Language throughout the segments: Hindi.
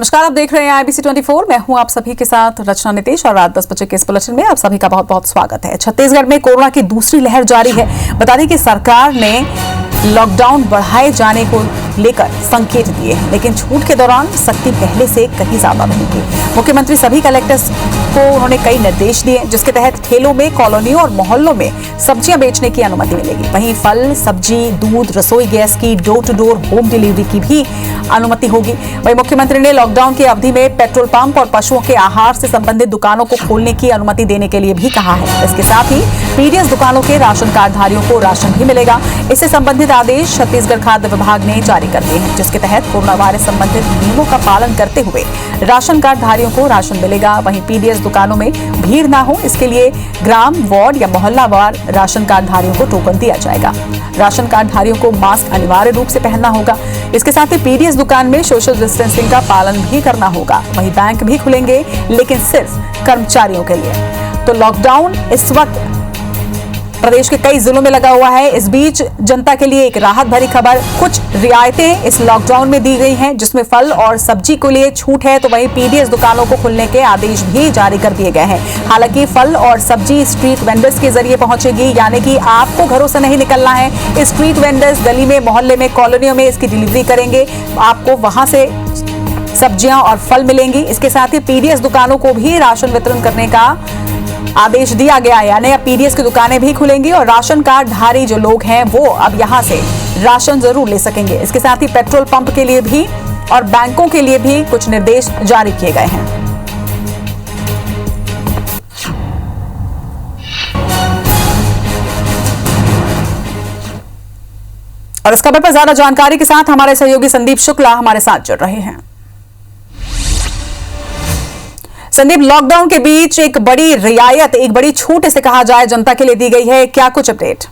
नमस्कार, आप देख रहे हैं IBC 24। मैं हूं आप सभी के साथ रचना नितेश और रात 10 बजे के इस बुलेटिन में आप सभी का बहुत बहुत स्वागत है। छत्तीसगढ़ में कोरोना की दूसरी लहर जारी है। बता दें कि सरकार ने लॉकडाउन बढ़ाए जाने को लेकर संकेत दिए हैं, लेकिन छूट के दौरान सख्ती पहले से कहीं ज्यादा रहेगी। मुख्यमंत्री सभी कलेक्टर्स को उन्होंने कई निर्देश दिए, जिसके तहत ठेलों में, कॉलोनियों और मोहल्लों में सब्जियां बेचने की अनुमति मिलेगी। वहीं फल, सब्जी, दूध, रसोई गैस की door to door home delivery की भी अनुमति होगी। वहीं मुख्यमंत्री ने लॉकडाउन की अवधि में पेट्रोल पंप और पशुओं के आहार से संबंधित दुकानों को खोलने की अनुमति देने के लिए भी कहा है। इसके साथ ही पीडीएस दुकानों के राशन कार्डधारियों को राशन भी मिलेगा। इससे संबंधित आदेश छत्तीसगढ़ खाद्य विभाग ने जारी कर दिए हैं, जिसके तहत कोरोना वायरस संबंधित नियमों का पालन करते हुए राशन कार्डधारियों को राशन मिलेगा। वहीं पीडीएस दुकानों में भीड़ ना हो, इसके लिए ग्राम, वार्ड या मोहल्लावार राशन कार्डधारियों को टोकन दिया जाएगा। राशन कार्डधारियों को मास्क अनिवार्य रूप से पहनना होगा। इसके साथ ही पीडीएस दुकान में सोशल डिस्टेंसिंग का पालन भी करना होगा। वहीं बैंक भी खुलेंगे, लेकिन सिर्फ कर्मचारियों के लिए। तो लॉकडाउन इस वक्त प्रदेश के कई जिलों में लगा हुआ है। इस बीच जनता के लिए एक राहत भरी खबर, कुछ रियायतें इस लॉकडाउन में दी गई हैं, जिसमें फल और सब्जी के लिए छूट है। तो वहीं पीडीएस दुकानों को खुलने के आदेश भी जारी कर दिए गए हैं। हालांकि फल और सब्जी स्ट्रीट वेंडर्स के जरिए पहुंचेगी, यानी कि आपको घरों से नहीं निकलना है। स्ट्रीट वेंडर्स गली में, मोहल्ले में, कॉलोनियों में इसकी डिलीवरी करेंगे। आपको वहां से सब्जियां और फल मिलेंगी। इसके साथ ही पीडीएस दुकानों को भी राशन वितरण करने का आदेश दिया गया है, यानी अब पीडीएस की दुकानें भी खुलेंगी और राशन कार्डधारी जो लोग हैं वो अब यहां से राशन जरूर ले सकेंगे। इसके साथ ही पेट्रोल पंप के लिए भी और बैंकों के लिए भी कुछ निर्देश जारी किए गए हैं। और इस खबर पर ज्यादा जानकारी के साथ हमारे सहयोगी संदीप शुक्ला हमारे साथ जुड़ रहे हैं। संदीप, लॉकडाउन के बीच एक बड़ी रियायत, एक बड़ी छूट इसे कहा जाए, जनता के लिए दी गई है, क्या कुछ अपडेट?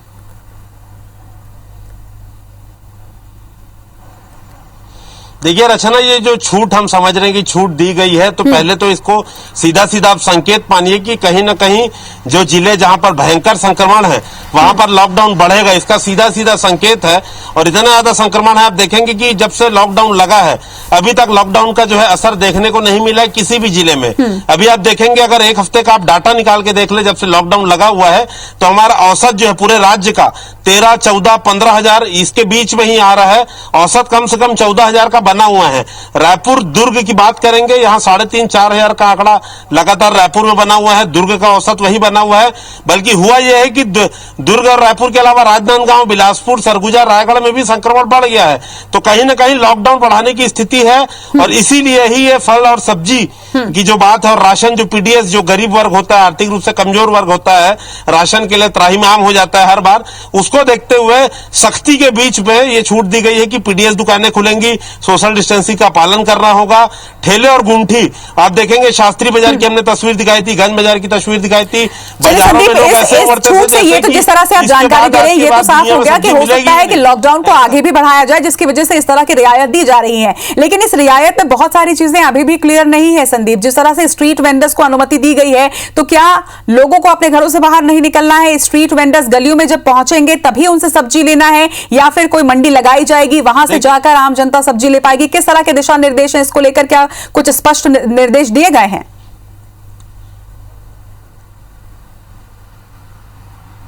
देखिए रचना, ये जो छूट हम समझ रहे हैं कि छूट दी गई है, तो पहले तो इसको सीधा सीधा आप संकेत मानिए कि कहीं ना कहीं जो जिले जहां पर भयंकर संक्रमण है वहां पर लॉकडाउन बढ़ेगा, इसका सीधा सीधा संकेत है। और इतना ज्यादा संक्रमण है, आप देखेंगे कि जब से लॉकडाउन लगा है अभी तक लॉकडाउन का जो है असर देखने को नहीं मिला है किसी भी जिले में। अभी आप देखेंगे, अगर एक हफ्ते का आप डाटा निकाल के देख ले, जब से लॉकडाउन लगा हुआ है तो हमारा औसत जो है पूरे राज्य का 13, 14, 15,000 इसके बीच में ही आ रहा है। औसत कम से कम 14,000 का बना हुआ है। रायपुर, दुर्ग की बात करेंगे, यहाँ 3,500, 4,000 का आंकड़ा लगातार रायपुर में बना हुआ है। दुर्ग का औसत वही बना हुआ है। बल्कि हुआ यह है कि दुर्ग और रायपुर के अलावा राजनांदगांव, बिलासपुर, सरगुजा, रायगढ़ में भी संक्रमण बढ़ गया है। तो कहीं ना कहीं लॉकडाउन बढ़ाने की स्थिति है और इसीलिए ही ये फल और सब्जी की जो बात है और राशन, जो पीडीएस, जो गरीब वर्ग होता है, आर्थिक रूप से कमजोर वर्ग होता है, राशन के लिए त्राहिमाम हो जाता है हर बार, उसको देखते हुए सख्ती के बीच में ये छूट दी गई है कि पीडीएस दुकानें खुलेंगी, सोशल डिस्टेंसिंग का पालन करना होगा। ठेले और गुंठी आप देखेंगे, शास्त्री बाजार की हमने तस्वीर दिखाई थी, गंज बाजार की तस्वीर दिखाई थी। बाजारों में लोग ऐसे उमड़ते थे, ये तो जिस तरह से आप जानकारी दे रहे हैं, ये तो साफ हो गया कि हो सकता है कि लॉकडाउन को आगे भी बढ़ाया जाए, जिसकी वजह से इस तरह की रियायत दी जा रही है। लेकिन इस रियायत में बहुत सारी चीजें अभी भी क्लियर नहीं है संदीप। जिस तरह से स्ट्रीट वेंडर्स को अनुमति दी गई है, तो क्या लोगों को अपने घरों से बाहर नहीं निकलना है? स्ट्रीट वेंडर्स गलियों में जब पहुंचेंगे तभी उनसे सब्जी लेना है, या फिर कोई मंडी लगाई जाएगी, वहां से जाकर आम जनता सब्जी ले पाएगी? किस तरह के दिशा निर्देश हैं इसको लेकर? क्या कुछ स्पष्ट निर्देश दिए गए हैं?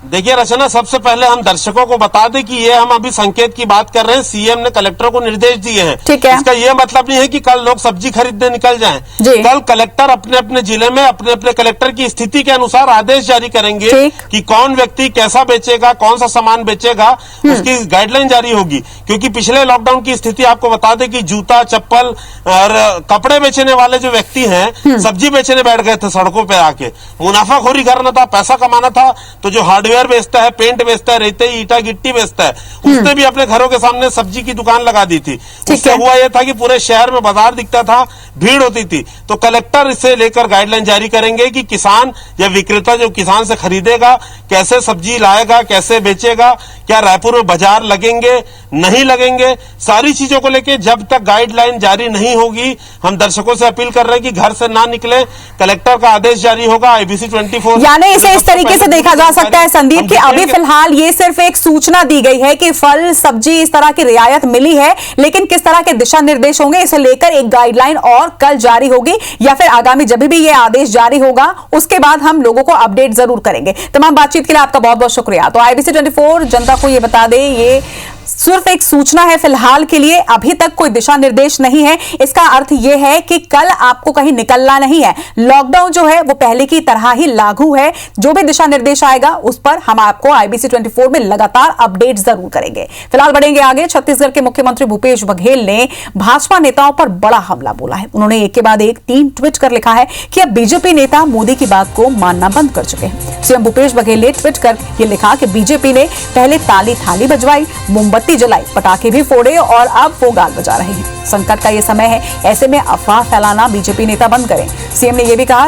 देखिए रचना, सबसे पहले हम दर्शकों को बता दें कि ये हम अभी संकेत की बात कर रहे हैं। सीएम ने कलेक्टरों को निर्देश दिए हैं। ठीक है। इसका ये मतलब नहीं है कि कल लोग सब्जी खरीदने निकल जाएं। कल कलेक्टर अपने अपने जिले में अपने अपने कलेक्टर की स्थिति के अनुसार आदेश जारी करेंगे कि कौन व्यक्ति कैसा बेचेगा, कौन सा सामान बेचेगा, उसकी गाइडलाइन जारी होगी। क्योंकि पिछले लॉकडाउन की स्थिति आपको बता दें कि जूता, चप्पल और कपड़े बेचने वाले जो व्यक्ति हैं सब्जी बेचने बैठ गए थे सड़कों पर आके। मुनाफाखोरी करना था, पैसा कमाना था, तो जो हार्डवेयर बेचता है, पेंट बेचता है, रेते, ईटा, गिट्टी बेचता है, उसने भी अपने घरों के सामने सब्जी की दुकान लगा दी थी। उससे हुआ यह था कि पूरे शहर में बाजार दिखता था, भीड़ होती थी। तो कलेक्टर इससे लेकर गाइडलाइन जारी करेंगे कि किसान या विक्रेता जो किसान से खरीदेगा कैसे सब्जी लाएगा, कैसे बेचेगा, क्या रायपुर में बाजार लगेंगे, नहीं लगेंगे, सारी चीजों को लेके जब तक गाइडलाइन जारी नहीं होगी, हम दर्शकों से अपील कर रहे हैं कि घर से ना निकले। कलेक्टर का आदेश जारी होगा, IBC 24। यानी इसे इस तरीके से देखा जा सकता है संदीप कि अभी फिलहाल ये सिर्फ एक सूचना दी गई है कि फल सब्जी इस तरह की रियायत मिली है, लेकिन किस तरह के दिशा निर्देश होंगे इसे लेकर एक गाइडलाइन और कल जारी होगी या फिर आगामी जब भी ये आदेश जारी होगा उसके बाद हम लोगों को अपडेट जरूर करेंगे। तमाम बातचीत के लिए आपका बहुत बहुत शुक्रिया। तो IBC 24 जनता को ये बता दे, ये सिर्फ एक सूचना है फिलहाल के लिए, अभी तक कोई दिशा निर्देश नहीं है। इसका अर्थ यह है कि कल आपको कहीं निकलना नहीं है। लॉकडाउन जो है वो पहले की तरह ही लागू है। जो भी दिशा निर्देश आएगा उस पर हम आपको IBC 24 में लगातार अपडेट जरूर करेंगे। फिलहाल बढ़ेंगे आगे। छत्तीसगढ़ के मुख्यमंत्री भूपेश बघेल ने भाजपा नेताओं पर बड़ा हमला बोला है। उन्होंने एक के बाद एक 3 ट्वीट कर लिखा है कि अब बीजेपी नेता मोदी की बात को मानना बंद कर चुके हैं। सीएम भूपेश बघेल ने ट्वीट कर यह लिखा कि बीजेपी ने पहले ताली थाली बजवाई, मोमबत्ती जलाई, पटाखे भी फोड़े और अब वो गाल बजा रहे हैं। संकट का ये समय है, ऐसे में अफवाह फैलाना बीजेपी नेता बंद करें। सीएम ने यह भी कहा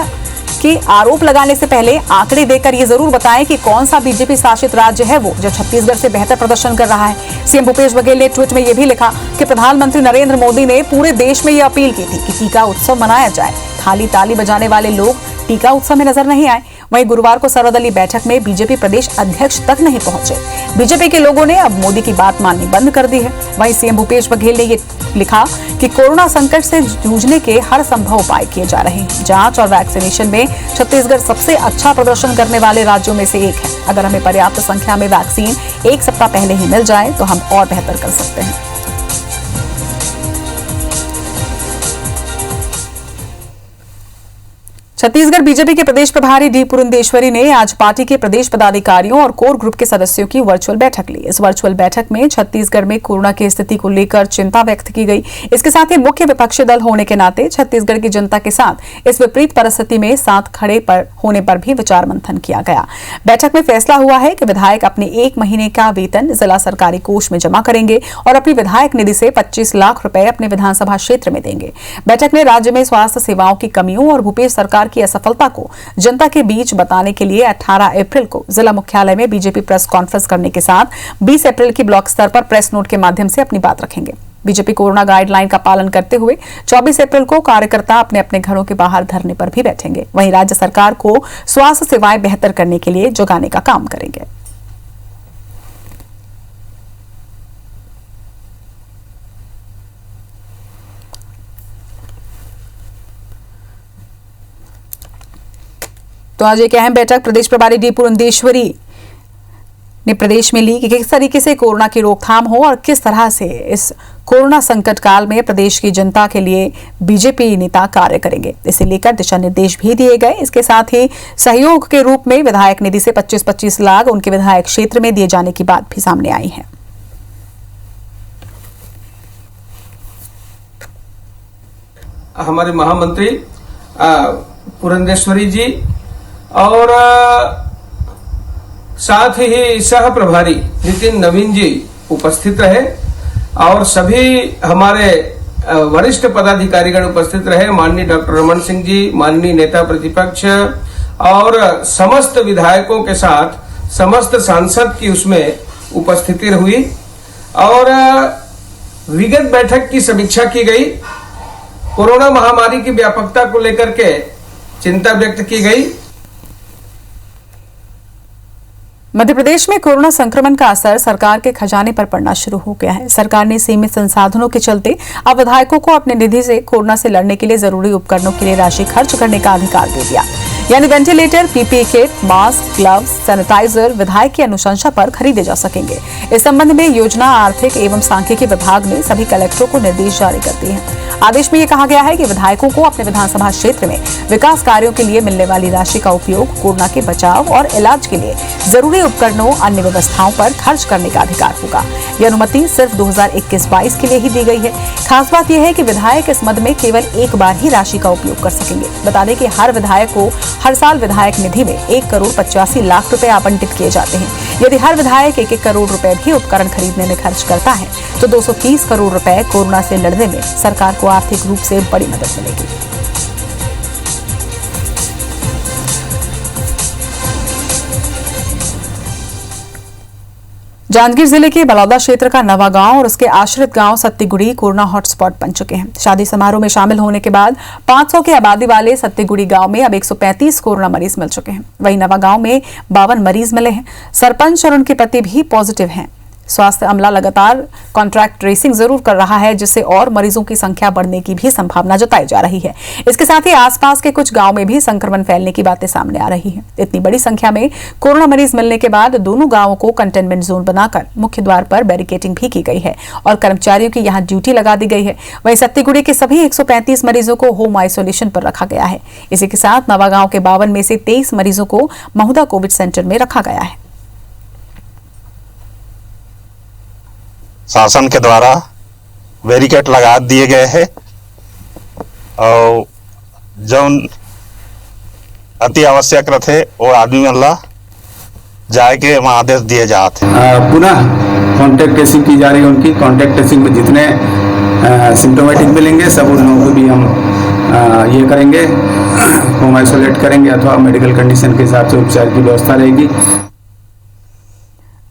कि आरोप लगाने से पहले आंकड़े देकर ये जरूर बताएं कि कौन सा बीजेपी शासित राज्य है वो जो छत्तीसगढ़ से बेहतर प्रदर्शन कर रहा है। सीएम भूपेश बघेल ने ट्वीट में यह भी लिखा कि प्रधानमंत्री नरेंद्र मोदी ने पूरे देश में यह अपील की थी कि टीका उत्सव मनाया जाए। थाली ताली बजाने वाले लोग टीका उत्सव में नजर नहीं आए। वहीं गुरुवार को सर्वदलीय बैठक में बीजेपी प्रदेश अध्यक्ष तक नहीं पहुंचे। बीजेपी के लोगों ने अब मोदी की बात माननी बंद कर दी है। वहीं सीएम भूपेश बघेल ने ये लिखा कि कोरोना संकट से जूझने के हर संभव उपाय किए जा रहे हैं। जांच और वैक्सीनेशन में छत्तीसगढ़ सबसे अच्छा प्रदर्शन करने वाले राज्यों में से एक है। अगर हमें पर्याप्त संख्या में वैक्सीन 1 सप्ताह पहले ही मिल जाए तो हम और बेहतर कर सकते हैं। छत्तीसगढ़ बीजेपी के प्रदेश प्रभारी डी पुरंदेश्वरी ने आज पार्टी के प्रदेश पदाधिकारियों और कोर ग्रुप के सदस्यों की वर्चुअल बैठक ली। इस वर्चुअल बैठक में छत्तीसगढ़ में कोरोना की स्थिति को लेकर चिंता व्यक्त की गई। इसके साथ ही मुख्य विपक्षी दल होने के नाते छत्तीसगढ़ की जनता के साथ इस विपरीत परिस्थिति में साथ खड़े होने पर भी विचार मंथन किया गया। बैठक में फैसला हुआ है कि विधायक अपने 1 महीने का वेतन जिला सरकारी कोष में जमा करेंगे और अपनी विधायक निधि से 25 लाख रुपए अपने विधानसभा क्षेत्र में देंगे। बैठक में राज्य में स्वास्थ्य सेवाओं की कमियों और भूपेश सरकार की असफलता को जनता के बीच बताने के लिए 18 अप्रैल को जिला मुख्यालय में बीजेपी प्रेस कॉन्फ्रेंस करने के साथ 20 अप्रैल की ब्लॉक स्तर पर प्रेस नोट के माध्यम से अपनी बात रखेंगे। बीजेपी कोरोना गाइडलाइन का पालन करते हुए 24 अप्रैल को कार्यकर्ता अपने अपने घरों के बाहर धरने पर भी बैठेंगे। वहीं राज्य सरकार को स्वास्थ्य सेवाएं बेहतर करने के लिए जुगाने का काम करेंगे। तो आज एक अहम बैठक प्रदेश प्रभारी डी पुरंदेश्वरी ने प्रदेश में ली कि किस तरीके से कोरोना की रोकथाम हो और किस तरह से इस कोरोना संकट काल में प्रदेश की जनता के लिए बीजेपी नेता कार्य करेंगे। इसे लेकर दिशा निर्देश भी दिए गए। इसके साथ ही सहयोग के रूप में विधायक निधि से 25-25 लाख उनके विधायक क्षेत्र में दिए जाने की बात भी सामने आई है। हमारे महामंत्री पुरंदेश्वरी जी और साथ ही सह प्रभारी नितिन नवीन जी उपस्थित रहे और सभी हमारे वरिष्ठ पदाधिकारीगण उपस्थित रहे। माननीय डॉक्टर रमन सिंह जी, माननीय नेता प्रतिपक्ष और समस्त विधायकों के साथ समस्त सांसद की उसमें उपस्थिति हुई और विगत बैठक की समीक्षा की गई। कोरोना महामारी की व्यापकता को लेकर के चिंता व्यक्त की गई। मध्य प्रदेश में कोरोना संक्रमण का असर सरकार के खजाने पर पड़ना शुरू हो गया है। सरकार ने सीमित संसाधनों के चलते अब विधायकों को अपने निधि से कोरोना से लड़ने के लिए जरूरी उपकरणों के लिए राशि खर्च करने का अधिकार दे दिया। यानी ventilator, PPE kit, mask, gloves, sanitiser विधायक की अनुशंसा पर खरीदे जा सकेंगे। इस संबंध में योजना, आर्थिक एवं सांख्यिकी विभाग ने सभी कलेक्टरों को निर्देश जारी कर दिए हैं। आदेश में यह कहा गया है कि विधायकों को अपने विधानसभा क्षेत्र में विकास कार्यों के लिए मिलने वाली राशि का उपयोग कोरोना के बचाव और इलाज के लिए जरूरी उपकरणों, अन्य व्यवस्थाओं पर खर्च करने का अधिकार होगा। यह अनुमति सिर्फ 2021-22 के लिए ही दी गई है। खास बात यह है कि विधायक इस मद में केवल एक बार ही राशि का उपयोग कर सकेंगे। बता दें कि हर विधायक को हर साल विधायक निधि में 1,85 लाख रुपए आवंटित किए जाते हैं। यदि हर विधायक 1-1 करोड़ रुपए भी उपकरण खरीदने में खर्च करता है तो 230 करोड़ रुपए कोरोना से लड़ने में सरकार को आर्थिक रूप से बड़ी मदद मिलेगी। जांजगीर जिले के बलौदा क्षेत्र का नवा गांव और उसके आश्रित गांव सत्तीगुड़ी कोरोना हॉटस्पॉट बन चुके हैं। शादी समारोह में शामिल होने के बाद 500 की आबादी वाले सत्तीगुड़ी गांव में अब 135 कोरोना मरीज मिल चुके हैं। वहीं नवा गांव में 52 मरीज मिले हैं। सरपंच और उनके पति भी पॉजिटिव हैं। स्वास्थ्य अमला लगातार कॉन्ट्रैक्ट ट्रेसिंग जरूर कर रहा है, जिससे और मरीजों की संख्या बढ़ने की भी संभावना जताई जा रही है। इसके साथ ही आसपास के कुछ गांव में भी संक्रमण फैलने की बातें सामने आ रही हैं। इतनी बड़ी संख्या में कोरोना मरीज मिलने के बाद दोनों गांवों को कंटेनमेंट जोन बनाकर मुख्य द्वार पर बैरिकेडिंग भी की गई है और कर्मचारियों की यहां ड्यूटी लगा दी गई है। वहीं सत्तीगुड़ी के सभी 135 मरीजों को होम आइसोलेशन पर रखा गया है। इसी के साथ नवागांव के 52 में से 23 मरीजों को महुदा कोविड सेंटर में रखा गया है। शासन के द्वारा बैरिकेड लगा दिए गए हैं और जो अति आवश्यक रहे वो आदमी मतलब जाए के वहाँ आदेश दिए जाते हैं। पुनः कॉन्टैक्ट ट्रेसिंग की जा रही है। उनकी कॉन्टैक्ट ट्रेसिंग में जितने सिम्टोमेटिक मिलेंगे सब उन लोगों को भी हम ये करेंगे, होम आइसोलेट करेंगे अथवा मेडिकल कंडीशन के हिसाब से उपचार की व्यवस्था रहेगी।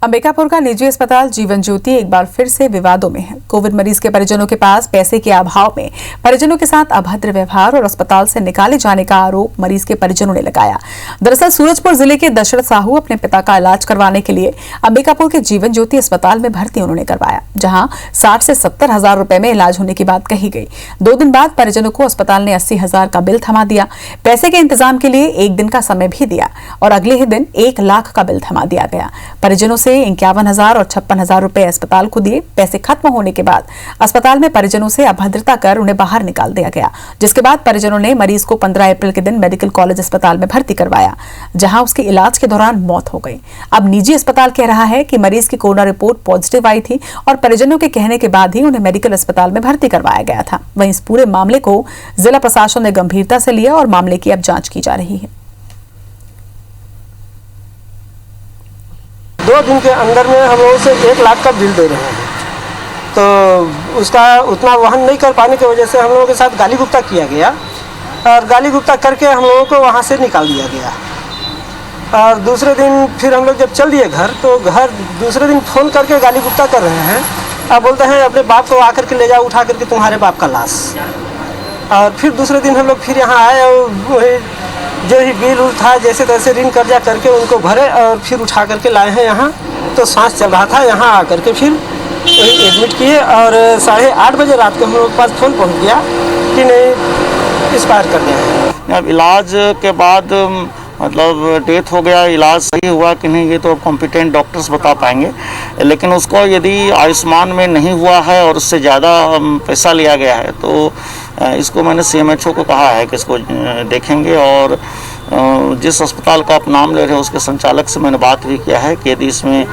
अंबिकापुर का निजी अस्पताल जीवन ज्योति एक बार फिर से विवादों में है। कोविड मरीज के परिजनों के पास पैसे के अभाव में परिजनों के साथ अभद्र व्यवहार और अस्पताल से निकाले जाने का आरोप मरीज के परिजनों ने लगाया। दरअसल सूरजपुर जिले के दशरथ साहू अपने पिता का इलाज करवाने के लिए अंबिकापुर के जीवन ज्योति अस्पताल में भर्ती उन्होंने करवाया, जहां 60 से 70 हजार रुपए में इलाज होने की बात कही गई। 2 दिन बाद परिजनों को अस्पताल ने 80 हजार का बिल थमा दिया। पैसे के इंतजाम के लिए 1 दिन का समय भी दिया और अगले ही दिन 1 लाख का बिल थमा दिया गया। परिजनों से 51,000 और 56,000 रुपए अस्पताल को दिए। पैसे खत्म होने के बाद अस्पताल में परिजनों से अभद्रता कर उन्हें बाहर निकाल दिया गया, जिसके बाद परिजनों ने मरीज को 15 अप्रैल के दिन मेडिकल कॉलेज अस्पताल में भर्ती करवाया, जहां उसके इलाज के दौरान मौत हो गई। अब निजी अस्पताल कह रहा है कि मरीज की कोरोना रिपोर्ट पॉजिटिव आई थी और परिजनों के कहने के बाद ही उन्हें मेडिकल अस्पताल में भर्ती करवाया गया था। वहीं इस पूरे मामले को जिला प्रशासन ने गंभीरता से लिया और मामले की अब जांच की जा रही है। 2 दिन के अंदर में हम लोगों से 1 लाख का बिल दे रहे हैं, तो उसका उतना वहन नहीं कर पाने की वजह से हम लोगों के साथ गाली गुप्ता किया गया और गाली गुप्ता करके हम लोगों को वहाँ से निकाल दिया गया। और दूसरे दिन फिर हम लोग जब चल दिए घर, तो घर दूसरे दिन फ़ोन करके गाली गुप्ता कर रहे हैं। अब बोलते हैं अपने बाप को आकर के ले जाओ, उठा करके तुम्हारे बाप का लाश। और फिर दूसरे दिन हम लोग फिर यहाँ आए और वही जो ही बिल उल था जैसे तैसे ऋण कर्जा करके उनको भरे और फिर उठा करके लाए हैं यहाँ। तो सांस चल रहा था, यहाँ आकर के फिर वही एडमिट किए और 8:30 बजे रात को हम लोग के पास फ़ोन पहुँच गया कि नहीं एक्सपायर कर दिया है। अब इलाज के बाद मतलब डेथ हो गया, इलाज सही हुआ कि नहीं ये तो कॉम्पिटेंट डॉक्टर्स बता पाएंगे, लेकिन उसको यदि आयुष्मान में नहीं हुआ है और उससे ज़्यादा पैसा लिया गया है तो इसको मैंने CMHO को कहा है कि इसको देखेंगे और जिस अस्पताल का आप नाम ले रहे हैं उसके संचालक से मैंने बात भी किया है कि यदि इसमें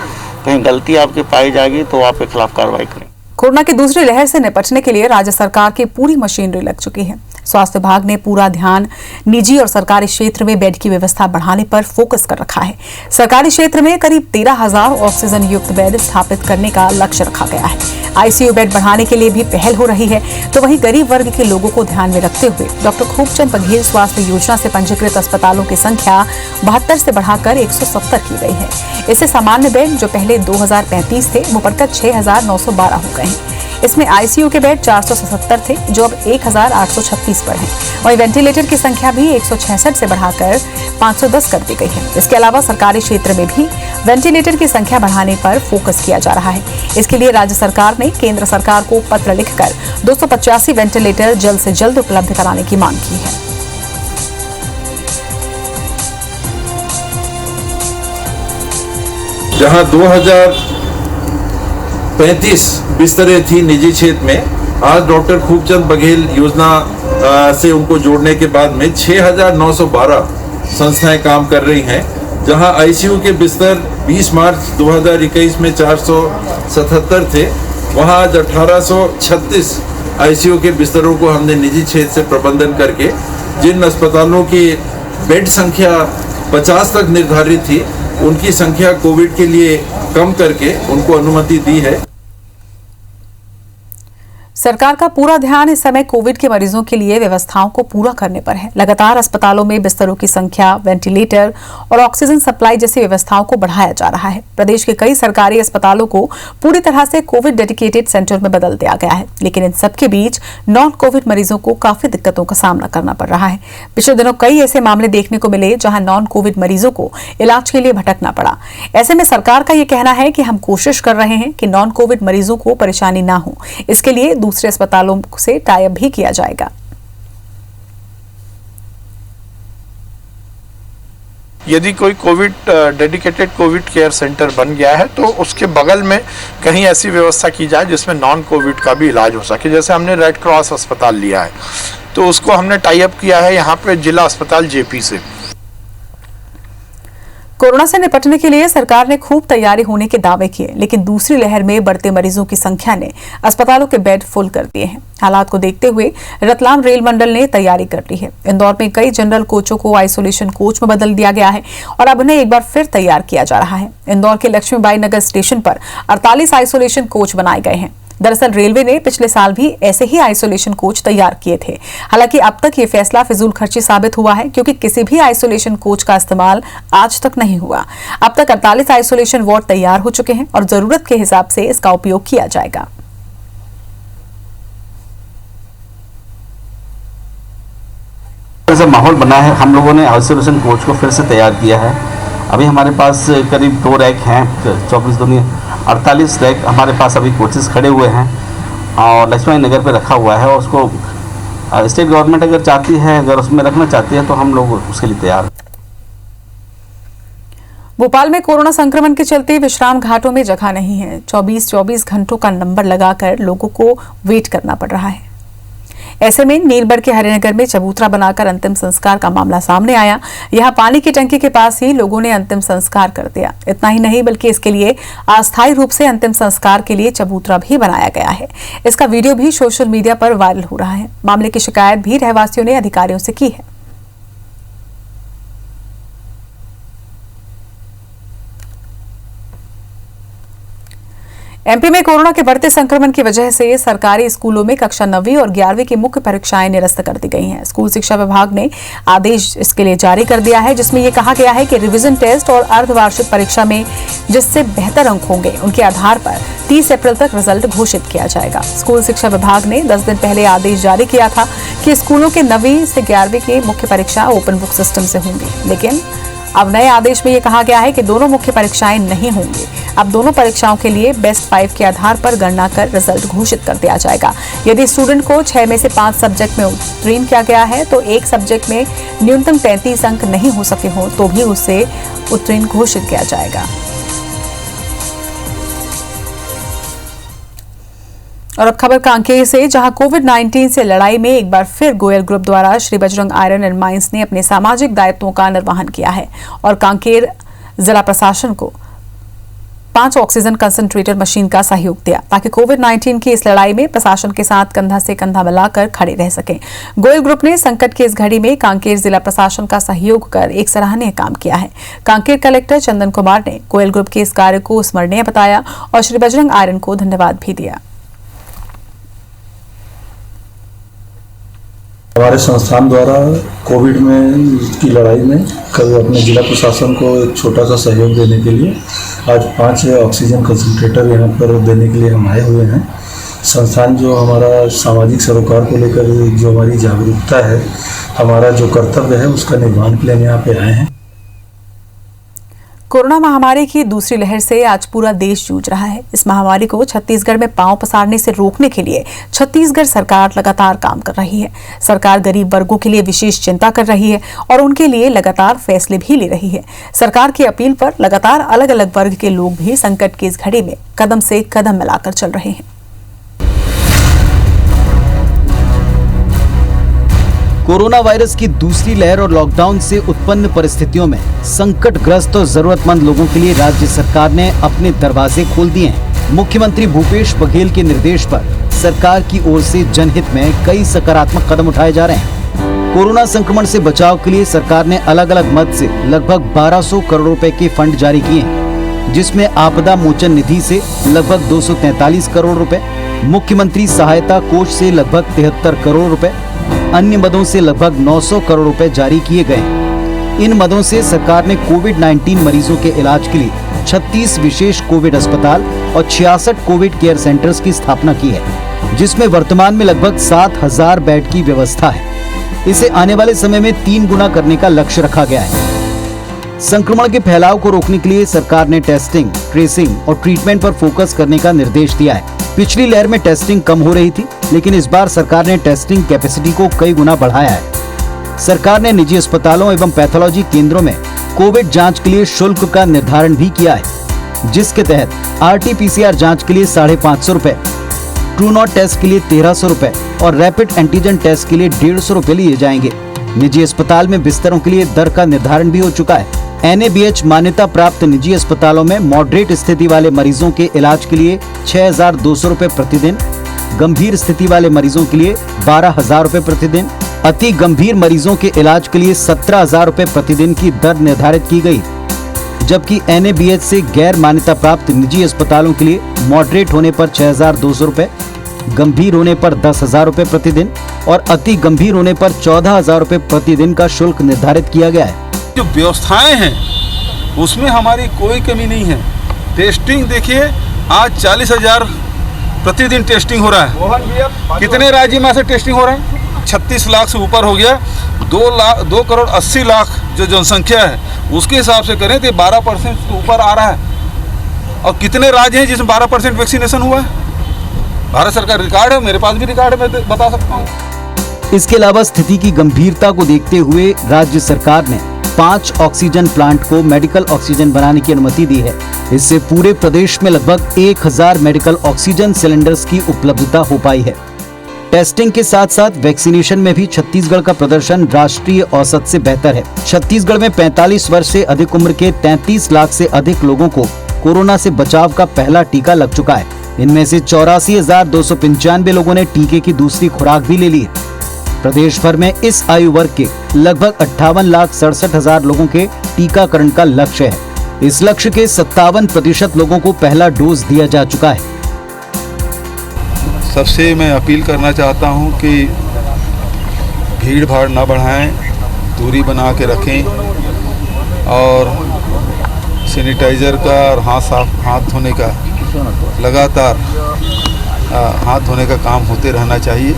कहीं गलती आपकी पाई जाएगी तो आपके खिलाफ कार्रवाई करें। कोरोना की दूसरी लहर से निपटने के लिए राज्य सरकार की पूरी मशीनरी लग चुकी है। स्वास्थ्य विभाग ने पूरा ध्यान निजी और सरकारी क्षेत्र में बेड की व्यवस्था बढ़ाने पर फोकस कर रखा है। सरकारी क्षेत्र में करीब 13,000 ऑक्सीजन युक्त बेड स्थापित करने का लक्ष्य रखा गया है। ICU बेड बढ़ाने के लिए भी पहल हो रही है। तो वहीं गरीब वर्ग के लोगों को ध्यान में रखते हुए डॉक्टर खूबचंद बघेल स्वास्थ्य योजना से पंजीकृत अस्पतालों की संख्या 72 से बढ़ाकर 170 की गई है। इससे सामान्य बेड जो पहले 2035 थे वो बढ़कर 6,912 हो गए हैं। इसमें ICU के बेड 477 थे जो अब 1,836 पर हैं। वहीं वेंटिलेटर की संख्या भी 166 से बढ़ाकर 510 कर दी गई है। इसके अलावा सरकारी क्षेत्र में भी वेंटिलेटर की संख्या बढ़ाने पर फोकस किया जा रहा है। इसके लिए राज्य सरकार ने केंद्र सरकार को पत्र लिखकर 285 वेंटिलेटर जल्द से जल्द उपलब्ध कराने की मांग की है। जहां 2035 बिस्तरें थी निजी क्षेत्र में, आज डॉक्टर खूबचंद बघेल योजना से उनको जोड़ने के बाद में 6,912 संस्थाएं काम कर रही हैं। जहां ICU के बिस्तर 20 मार्च 2021 में 477 थे, वहां आज 1,836 ICU के बिस्तरों को हमने निजी क्षेत्र से प्रबंधन करके जिन अस्पतालों की बेड संख्या 50 तक निर्धारित थी उनकी संख्या कोविड के लिए कम करके उनको अनुमति दी है। सरकार का पूरा ध्यान इस समय कोविड के मरीजों के लिए व्यवस्थाओं को पूरा करने पर है। लगातार अस्पतालों में बिस्तरों की संख्या, वेंटिलेटर और ऑक्सीजन सप्लाई जैसी व्यवस्थाओं को बढ़ाया जा रहा है। प्रदेश के कई सरकारी अस्पतालों को पूरी तरह से कोविड डेडिकेटेड सेंटर में बदल दिया गया है, लेकिन इन सबके बीच नॉन कोविड मरीजों को काफी दिक्कतों का सामना करना पड़ रहा है। पिछले दिनों कई ऐसे मामले देखने को मिले जहां नॉन कोविड मरीजों को इलाज के लिए भटकना पड़ा। ऐसे में सरकार का ये कहना है कि हम कोशिश कर रहे हैं कि नॉन कोविड मरीजों को परेशानी ना हो, इसके लिए दूसरे अस्पतालों से टाई अप भी किया जाएगा। यदि कोई Covid dedicated Covid care centre बन गया है तो उसके बगल में कहीं ऐसी व्यवस्था की जाए जिसमें नॉन कोविड का भी इलाज हो सके। जैसे हमने रेड क्रॉस अस्पताल लिया है तो उसको हमने टाई अप किया है यहाँ पे जिला अस्पताल जेपी से। कोरोना से निपटने के लिए सरकार ने खूब तैयारी होने के दावे किए, लेकिन दूसरी लहर में बढ़ते मरीजों की संख्या ने अस्पतालों के बेड फुल कर दिए हैं। हालात को देखते हुए रतलाम रेल मंडल ने तैयारी कर ली है। इंदौर में कई जनरल कोचों को आइसोलेशन कोच में बदल दिया गया है और अब उन्हें एक बार फिर तैयार किया जा रहा है। इंदौर के लक्ष्मीबाई नगर स्टेशन पर 48 आइसोलेशन कोच बनाए गए हैं। दरअसल रेलवे ने पिछले साल भी ऐसे ही आइसोलेशन कोच तैयार किए थे। हालांकि अब तक ये फैसला फिजूल खर्ची साबित हुआ है, क्योंकि किसी भी आइसोलेशन कोच का इस्तेमाल आज तक नहीं हुआ। अब तक 48 आइसोलेशन वार्ड तैयार हो चुके हैं और जरूरत के हिसाब से इसका उपयोग किया जाएगा। ऐसा माहौल बना है, हम लोगों ने आइसोलेशन कोच को फिर से तैयार किया है। अभी हमारे पास करीब 2 रैक हैं, 24 दुनिया 48 रैक हमारे पास अभी कोचेस खड़े हुए हैं और लक्ष्मी नगर पे रखा हुआ है। और उसको स्टेट गवर्नमेंट अगर चाहती है, अगर उसमें रखना चाहती है तो हम लोग उसके लिए तैयार हैं। भोपाल में कोरोना संक्रमण के चलते विश्राम घाटों में जगह नहीं है। 24 घंटों का नंबर लगाकर लोगों को वेट करना पड़ रहा है। ऐसे में नीलबढ़ के हरिनगर में चबूतरा बनाकर अंतिम संस्कार का मामला सामने आया। यहां पानी की टंकी के पास ही लोगों ने अंतिम संस्कार कर दिया। इतना ही नहीं, बल्कि इसके लिए अस्थायी रूप से अंतिम संस्कार के लिए चबूतरा भी बनाया गया है। इसका वीडियो भी सोशल मीडिया पर वायरल हो रहा है। मामले की शिकायत भी रहवासियों ने अधिकारियों से की है। एमपी में कोरोना के बढ़ते संक्रमण की वजह से सरकारी स्कूलों में कक्षा 9वीं और 11वीं की मुख्य परीक्षाएं निरस्त कर दी गई हैं। स्कूल शिक्षा विभाग ने आदेश इसके लिए जारी कर दिया है, जिसमें यह कहा गया है कि रिवीजन टेस्ट और अर्धवार्षिक परीक्षा में जिससे बेहतर अंक होंगे उनके आधार पर 30 अप्रैल तक रिजल्ट घोषित किया जाएगा। स्कूल शिक्षा विभाग ने 10 दिन पहले आदेश जारी किया था कि स्कूलों के 9वीं से 11वीं की मुख्य परीक्षा ओपन बुक सिस्टम से होंगी, लेकिन अब नए आदेश में यह कहा गया है कि दोनों मुख्य परीक्षाएं नहीं होंगी। अब दोनों परीक्षाओं के लिए बेस्ट 5 के आधार पर गणना कर रिजल्ट घोषित कर दिया जाएगा। यदि स्टूडेंट को 6 में से 5 सब्जेक्ट में उत्तीर्ण किया गया है तो एक सब्जेक्ट में न्यूनतम 33 अंक नहीं हो सके हो तो भी उसे उत्तीर्ण घोषित किया जाएगा। और अब खबर कांकेर से, जहां कोविड-19 से लड़ाई में एक बार फिर गोयल ग्रुप द्वारा Shri Bajrang iron and mines ने अपने सामाजिक दायित्वों का निर्वहन किया है और कांकेर जिला प्रशासन को 5 ऑक्सीजन कंसंट्रेटर मशीन का सहयोग दिया, ताकि कोविड-19 की इस लड़ाई में प्रशासन के साथ कंधा से कंधा मिलाकर खड़े रह सकें। गोयल ग्रुप ने संकट की इस घड़ी में कांकेर जिला प्रशासन का सहयोग कर एक सराहनीय काम किया है। कांकेर कलेक्टर चंदन कुमार ने गोयल ग्रुप के इस कार्य को स्मरणीय बताया और श्री बजरंग आयरन को धन्यवाद भी दिया। हमारे संस्थान द्वारा कोविड में की लड़ाई में कल अपने जिला प्रशासन को एक छोटा सा सहयोग देने के लिए आज 5 ऑक्सीजन कंसंट्रेटर यहाँ पर देने के लिए हम आए हुए हैं। संस्थान जो हमारा सामाजिक सरोकार को लेकर जो हमारी जागरूकता है, हमारा जो कर्तव्य है, उसका निर्वहन के लिए हम यहाँ पे आए हैं। कोरोना महामारी की दूसरी लहर से आज पूरा देश जूझ रहा है। इस महामारी को छत्तीसगढ़ में पांव पसारने से रोकने के लिए छत्तीसगढ़ सरकार लगातार काम कर रही है। सरकार गरीब वर्गों के लिए विशेष चिंता कर रही है और उनके लिए लगातार फैसले भी ले रही है। सरकार की अपील पर लगातार अलग अलग वर्ग के लोग भी संकट की इस घड़ी में कदम से कदम मिलाकर चल रहे हैं। कोरोना वायरस की दूसरी लहर और लॉकडाउन से उत्पन्न परिस्थितियों में संकटग्रस्त और जरूरतमंद लोगों के लिए राज्य सरकार ने अपने दरवाजे खोल दिए हैं। मुख्यमंत्री भूपेश बघेल के निर्देश पर सरकार की ओर से जनहित में कई सकारात्मक कदम उठाए जा रहे हैं। कोरोना संक्रमण से बचाव के लिए सरकार ने अलग अलग मद से लगभग 1200 करोड़ रुपए के फंड जारी किए हैं, जिसमें आपदा मोचन निधि से लगभग 243 करोड़ रुपए, मुख्यमंत्री सहायता कोष से लगभग 73 करोड़ रुपए, अन्य मदों से लगभग 900 करोड़ रुपए जारी किए गए। इन मदों से सरकार ने कोविड-19 मरीजों के इलाज के लिए 36 विशेष कोविड अस्पताल और 66 कोविड केयर सेंटर्स की स्थापना की है, जिसमें वर्तमान में लगभग 7000 बेड की व्यवस्था है। इसे आने वाले समय में 3 गुना करने का लक्ष्य रखा गया है। संक्रमण के फैलाव को रोकने के लिए सरकार ने टेस्टिंग, ट्रेसिंग और ट्रीटमेंट पर फोकस करने का निर्देश दिया है। पिछली लहर में टेस्टिंग कम हो रही थी, लेकिन इस बार सरकार ने टेस्टिंग कैपेसिटी को कई गुना बढ़ाया है। सरकार ने निजी अस्पतालों एवं पैथोलॉजी केंद्रों में कोविड जांच के लिए शुल्क का निर्धारण भी किया है, जिसके तहत RT-PCR जांच के लिए 550 रुपए, ट्रू नॉट टेस्ट के लिए 1300 रुपए और रैपिड एंटीजन टेस्ट के लिए 150 रुपए लिए जाएंगे। निजी अस्पताल में बिस्तरों के लिए दर का निर्धारण भी हो चुका है। NABH मान्यता प्राप्त निजी अस्पतालों में मॉडरेट स्थिति वाले मरीजों के इलाज के लिए 6200 रुपए प्रतिदिन, गंभीर स्थिति वाले मरीजों के लिए 12000 रुपए प्रतिदिन, अति गंभीर मरीजों के इलाज के लिए 17000 रुपए प्रतिदिन की दर निर्धारित की गई, जबकि NABH से गैर मान्यता प्राप्त निजी अस्पतालों के लिए मॉडरेट होने पर 6200 रुपए, गंभीर होने पर 10000 रुपए प्रतिदिन और अति गंभीर होने पर 14000 रुपए प्रतिदिन का शुल्क निर्धारित किया गया है। जो व्यवस्थाएं हैं उसमें हमारी कोई कमी नहीं है। टेस्टिंग देखिए, आज 40,000 प्रतिदिन टेस्टिंग हो रहा है। कितने राज्य में से टेस्टिंग हो रहा है? 36 लाख से ऊपर हो गया। 2 करोड़ 80 लाख जो जनसंख्या है उसके हिसाब से करें तो 12% से ऊपर आ रहा है। और कितने राज्य हैं जिसमें 12% वैक्सीनेशन हुआ है? भारत सरकार रिकॉर्ड है, मेरे पास भी रिकॉर्ड है, मैं बता सकता हूँ। इसके अलावा स्थिति की गंभीरता को देखते हुए राज्य सरकार ने 5 ऑक्सीजन प्लांट को मेडिकल ऑक्सीजन बनाने की अनुमति दी है। इससे पूरे प्रदेश में लगभग 1000 मेडिकल ऑक्सीजन सिलेंडर्स की उपलब्धता हो पाई है। टेस्टिंग के साथ साथ वैक्सीनेशन में भी छत्तीसगढ़ का प्रदर्शन राष्ट्रीय औसत से बेहतर है। छत्तीसगढ़ में 45 वर्ष से अधिक उम्र के 33 लाख से अधिक लोगों को कोरोना से बचाव का पहला टीका लग चुका है। इनमें से 84,295 लोगों ने टीके की दूसरी खुराक भी ले ली है। प्रदेश भर में इस आयु वर्ग के लगभग 58,67,000 लोगों के टीकाकरण का लक्ष्य है। इस लक्ष्य के 57% लोगों को पहला डोज दिया जा चुका है। सबसे मैं अपील करना चाहता हूं कि भीड़ भाड़ ना बढ़ाएं, दूरी बना के रखें और सैनिटाइज़र का और हाथ धोने का लगातार हाथ धोने का काम होते रहना चाहिए,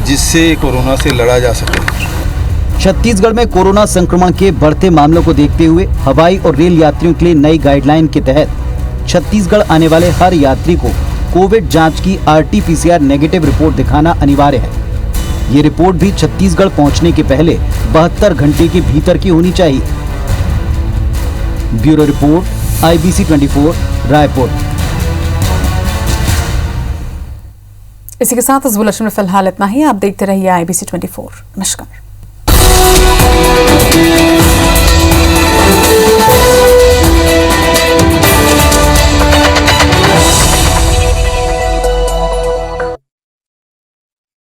जिससे कोरोना से लड़ा जा सके। छत्तीसगढ़ में कोरोना संक्रमण के बढ़ते मामलों को देखते हुए हवाई और रेल यात्रियों के लिए नई गाइडलाइन के तहत छत्तीसगढ़ आने वाले हर यात्री को कोविड जांच की RT-PCR नेगेटिव रिपोर्ट दिखाना अनिवार्य है। ये रिपोर्ट भी छत्तीसगढ़ पहुंचने के पहले 72 घंटे के भीतर की होनी चाहिए। Bureau report, IBC 24, Raipur. इसी के साथ इस बुलेटिन में फिलहाल इतना ही। आप देखते रहिए IBC 24। नमस्कार।